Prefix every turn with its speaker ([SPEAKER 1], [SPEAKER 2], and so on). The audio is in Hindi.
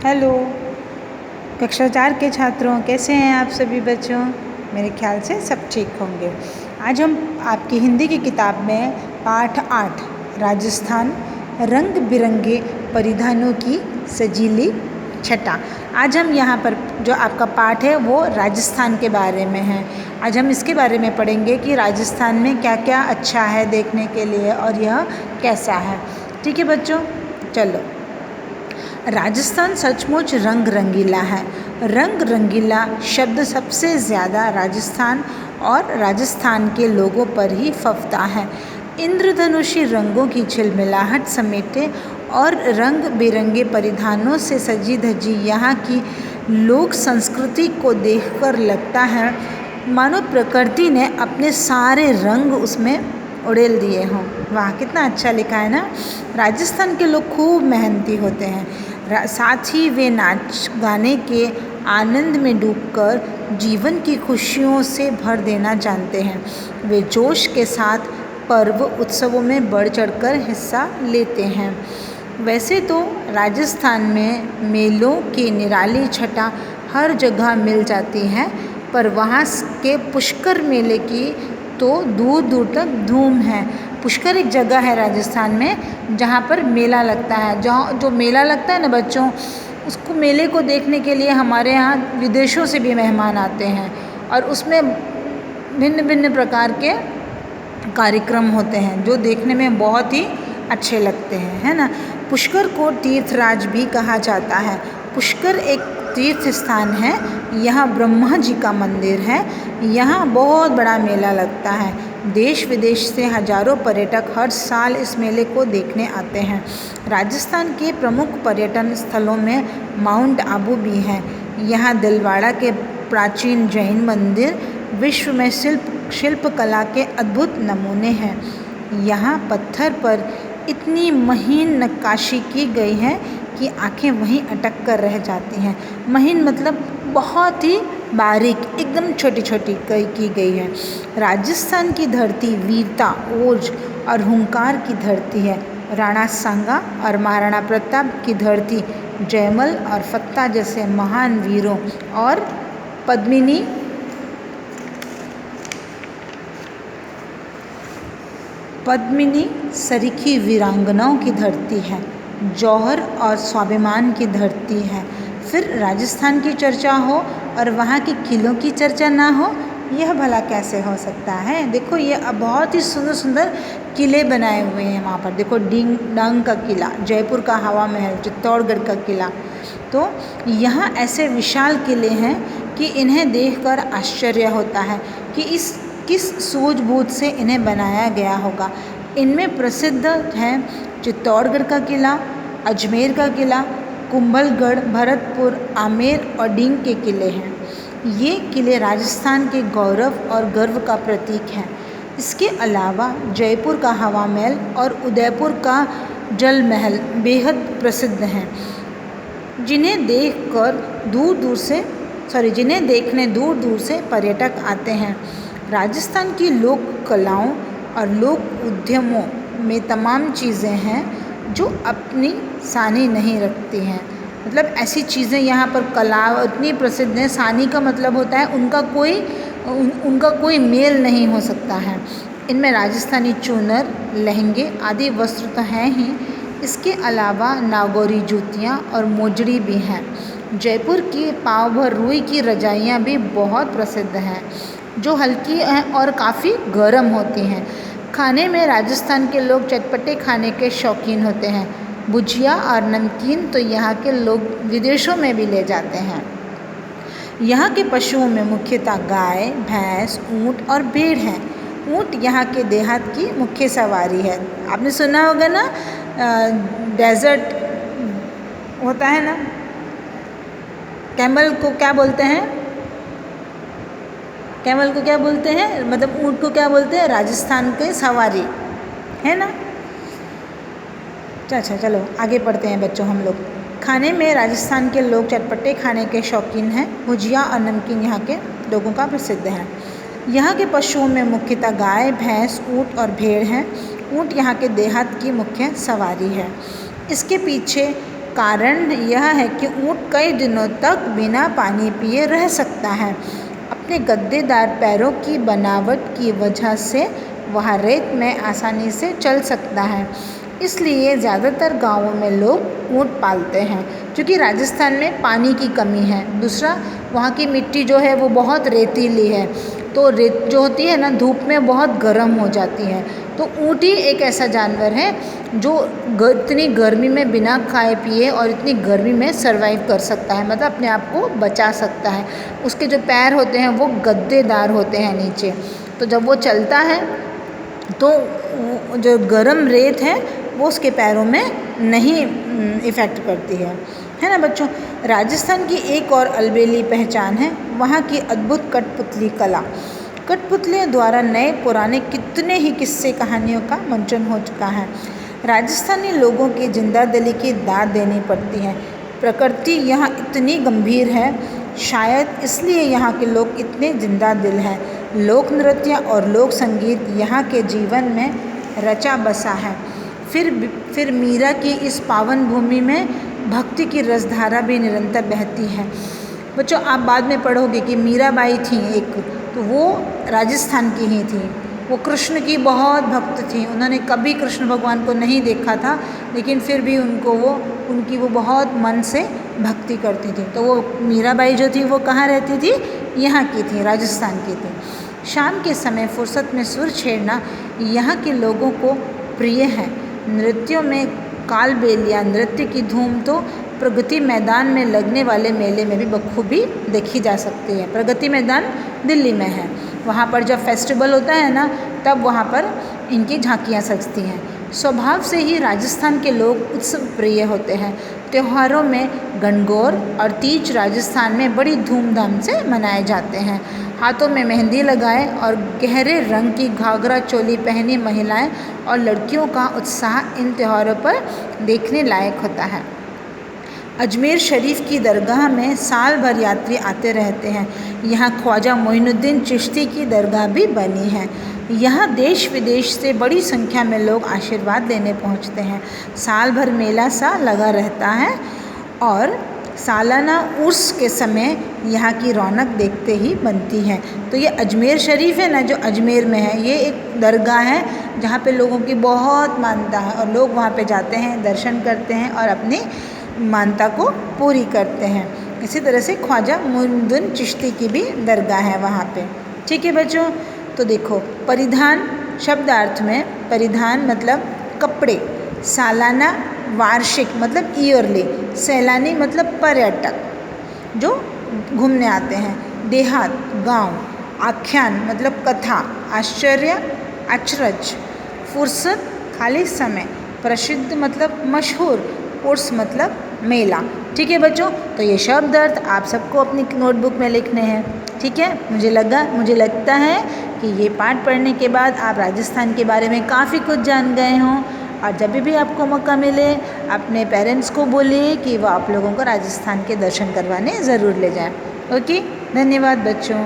[SPEAKER 1] हेलो कक्षा 4 के छात्रों, कैसे हैं आप सभी बच्चों। मेरे ख्याल से सब ठीक होंगे। आज हम आपकी हिंदी की किताब में पाठ 8 राजस्थान रंग बिरंगे परिधानों की सजीली छटा। आज हम यहाँ पर जो आपका पाठ है वो राजस्थान के बारे में है। आज हम इसके बारे में पढ़ेंगे कि राजस्थान में क्या क्या अच्छा है देखने के लिए और यह कैसा है। ठीक है बच्चों, चलो। राजस्थान सचमुच रंग रंगीला है। रंग रंगीला शब्द सबसे ज़्यादा राजस्थान और राजस्थान के लोगों पर ही फबता है। इंद्रधनुषी रंगों की झिलमिलाहट समेटे और रंग बिरंगे परिधानों से सजी धजी यहाँ की लोक संस्कृति को देखकर लगता है मानो प्रकृति ने अपने सारे रंग उसमें उड़ेल दिए हों। वाह, कितना अच्छा लिखा है ना। राजस्थान के लोग खूब मेहनती होते हैं, साथ ही वे नाच गाने के आनंद में डूबकर जीवन की खुशियों से भर देना जानते हैं। वे जोश के साथ पर्व उत्सवों में बढ़ चढ़कर हिस्सा लेते हैं। वैसे तो राजस्थान में मेलों की निराली छटा हर जगह मिल जाती है, पर वहाँ के पुष्कर मेले की तो दूर दूर तक धूम है। पुष्कर एक जगह है राजस्थान में जहाँ पर मेला लगता है। जहाँ जो मेला लगता है ना बच्चों, उसको मेले को देखने के लिए हमारे यहाँ विदेशों से भी मेहमान आते हैं और उसमें भिन्न भिन्न प्रकार के कार्यक्रम होते हैं जो देखने में बहुत ही अच्छे लगते हैं, है ना। पुष्कर को तीर्थराज भी कहा जाता है। पुष्कर एक तीर्थ स्थान है। यहाँ ब्रह्मा जी का मंदिर है। यहाँ बहुत बड़ा मेला लगता है। देश विदेश से हजारों पर्यटक हर साल इस मेले को देखने आते हैं। राजस्थान के प्रमुख पर्यटन स्थलों में माउंट आबू भी है। यहाँ दिलवाड़ा के प्राचीन जैन मंदिर विश्व में शिल्पकला के अद्भुत नमूने हैं। यहाँ पत्थर पर इतनी महीन नक्काशी की गई है कि आंखें वहीं अटक कर रह जाती हैं। महीन मतलब बहुत ही बारीक, एकदम छोटी छोटी की गई है। राजस्थान की धरती वीरता, ओज और हुंकार की धरती है। राणा सांगा और महाराणा प्रताप की धरती जयमल और फत्ता जैसे महान वीरों और पद्मिनी सरीखी वीरांगनाओं की धरती है। जौहर और स्वाभिमान की धरती है। फिर राजस्थान की चर्चा हो और वहाँ के किलों की चर्चा ना हो, यह भला कैसे हो सकता है। देखो ये बहुत ही सुंदर सुंदर किले बनाए हुए हैं वहाँ पर। देखो डांग का किला, जयपुर का हवा महल, चित्तौड़गढ़ का किला। तो यहाँ ऐसे विशाल किले हैं कि इन्हें देखकर आश्चर्य होता है कि किस सूझबूझ से इन्हें बनाया गया होगा। इनमें प्रसिद्ध हैं चित्तौड़गढ़ का किला, अजमेर का किला, कुंभलगढ़, भरतपुर, आमेर और डींग के किले हैं। ये किले राजस्थान के गौरव और गर्व का प्रतीक हैं। इसके अलावा जयपुर का हवा महल और उदयपुर का जल महल बेहद प्रसिद्ध हैं, जिन्हें देखने दूर दूर से पर्यटक आते हैं। राजस्थान की लोक कलाओं और लोक उद्यमों में तमाम चीज़ें हैं जो अपनी सानी नहीं रखती हैं। मतलब ऐसी चीज़ें यहाँ पर कला इतनी प्रसिद्ध हैं, सानी का मतलब होता है उनका कोई मेल नहीं हो सकता है। इनमें राजस्थानी चूनर, लहंगे आदि वस्त्र तो हैं ही, इसके अलावा नागौरी जूतियाँ और मोजड़ी भी हैं। जयपुर की पाव भर रुई की रजाइयाँ भी बहुत प्रसिद्ध हैं, जो हल्की हैं और काफ़ी गर्म होती हैं। खाने में राजस्थान के लोग चटपटे खाने के शौकीन होते हैं। भुजिया और नमकीन तो यहाँ के लोग विदेशों में भी ले जाते हैं। यहाँ के पशुओं में मुख्यतः गाय, भैंस, ऊँट और भेड़ हैं। ऊँट यहाँ के देहात की मुख्य सवारी है। आपने सुना होगा ना, डेजर्ट होता है ना, कैमल को क्या बोलते हैं, कैमल को क्या बोलते हैं, मतलब ऊँट को क्या बोलते हैं, राजस्थान के सवारी, है ना। अच्छा चलो आगे पढ़ते हैं बच्चों हम लोग। खाने में राजस्थान के लोग चटपटे खाने के शौकीन हैं। भुजिया और नमकीन यहाँ के लोगों का प्रसिद्ध है। यहाँ के पशुओं में मुख्यतः गाय, भैंस, ऊँट और भेड़ हैं। ऊँट यहाँ के देहात की मुख्य सवारी है। इसके पीछे कारण यह है कि ऊँट कई दिनों तक बिना पानी पिए रह सकता है। अपने गद्देदार पैरों की बनावट की वजह से वह रेत में आसानी से चल सकता है, इसलिए ज़्यादातर गांवों में लोग ऊँट पालते हैं। क्योंकि राजस्थान में पानी की कमी है, दूसरा वहाँ की मिट्टी जो है वो बहुत रेतीली है, तो रेत जो होती है ना धूप में बहुत गर्म हो जाती है। तो ऊँट ही एक ऐसा जानवर है जो इतनी गर्मी में बिना खाए पिए और इतनी गर्मी में सर्वाइव कर सकता है, मतलब अपने आप को बचा सकता है। उसके जो पैर होते हैं वो गद्देदार होते हैं नीचे, तो जब वो चलता है तो जो गर्म रेत है वो उसके पैरों में नहीं इफ़ेक्ट करती है ना बच्चों। राजस्थान की एक और अलबेली पहचान है वहाँ की अद्भुत कठपुतली कला। कठपुतलियों द्वारा नए पुराने कितने ही किस्से कहानियों का मंचन हो चुका है। राजस्थानी लोगों की जिंदा दिली की दाद देनी पड़ती है। प्रकृति यहाँ इतनी गंभीर है, शायद इसलिए यहाँ के लोग इतने जिंदा दिल हैं। लोक नृत्य और लोक संगीत यहाँ के जीवन में रचा बसा है। फिर मीरा की इस पावन भूमि में भक्ति की रसधारा भी निरंतर बहती है। बच्चों आप बाद में पढ़ोगे कि मीराबाई थी एक, तो वो राजस्थान की ही थी। वो कृष्ण की बहुत भक्त थी, उन्होंने कभी कृष्ण भगवान को नहीं देखा था, लेकिन फिर भी उनकी वो बहुत मन से भक्ति करती थी। तो वो मीराबाई जो थी वो कहाँ रहती थी? यहाँ की थी, राजस्थान की थी। शाम के समय फुर्सत में सुर छेड़ना यहाँ के लोगों को प्रिय है। नृत्यों में कालबेलिया नृत्य की धूम तो प्रगति मैदान में लगने वाले मेले में भी बखूबी देखी जा सकती है। प्रगति मैदान दिल्ली में है, वहाँ पर जब फेस्टिवल होता है ना तब वहाँ पर इनकी झांकियाँ सजती हैं। स्वभाव से ही राजस्थान के लोग उत्सव प्रिय होते हैं। त्योहारों में गणगौर और तीज राजस्थान में बड़ी धूमधाम से मनाए जाते हैं। हाथों में मेहंदी लगाए और गहरे रंग की घाघरा चोली पहनी महिलाएं और लड़कियों का उत्साह इन त्योहारों पर देखने लायक होता है। अजमेर शरीफ की दरगाह में साल भर यात्री आते रहते हैं। यहाँ ख्वाजा मोइनुद्दीन चिश्ती की दरगाह भी बनी है। यहाँ देश विदेश से बड़ी संख्या में लोग आशीर्वाद लेने पहुँचते हैं। साल भर मेला सा लगा रहता है और सालाना उर्स के समय यहाँ की रौनक देखते ही बनती है। तो ये अजमेर शरीफ है ना जो अजमेर में है, ये एक दरगाह है जहाँ पे लोगों की बहुत मानता है और लोग वहाँ पे जाते हैं, दर्शन करते हैं और अपनी मानता को पूरी करते हैं। इसी तरह से ख्वाजा मोइनुद्दीन चिश्ती की भी दरगाह है वहाँ पे। ठीक है बच्चों, तो देखो परिधान शब्दार्थ में परिधान मतलब कपड़े, सालाना वार्षिक मतलब ईयरली, सैलानी मतलब पर्यटक जो घूमने आते हैं, देहात गांव, आख्यान मतलब कथा, आश्चर्य अचरज, फुर्सत खाली समय, प्रसिद्ध मतलब मशहूर, उर्स मतलब मेला। ठीक है बच्चों, तो ये शब्द अर्थ आप सबको अपनी नोटबुक में लिखने हैं। ठीक है, मुझे लगता है कि ये पाठ पढ़ने के बाद आप राजस्थान के बारे में काफ़ी कुछ जान गए हों। और जब भी आपको मौका मिले अपने पेरेंट्स को बोलिए कि वो आप लोगों को राजस्थान के दर्शन करवाने ज़रूर ले जाएं। ओके, धन्यवाद बच्चों।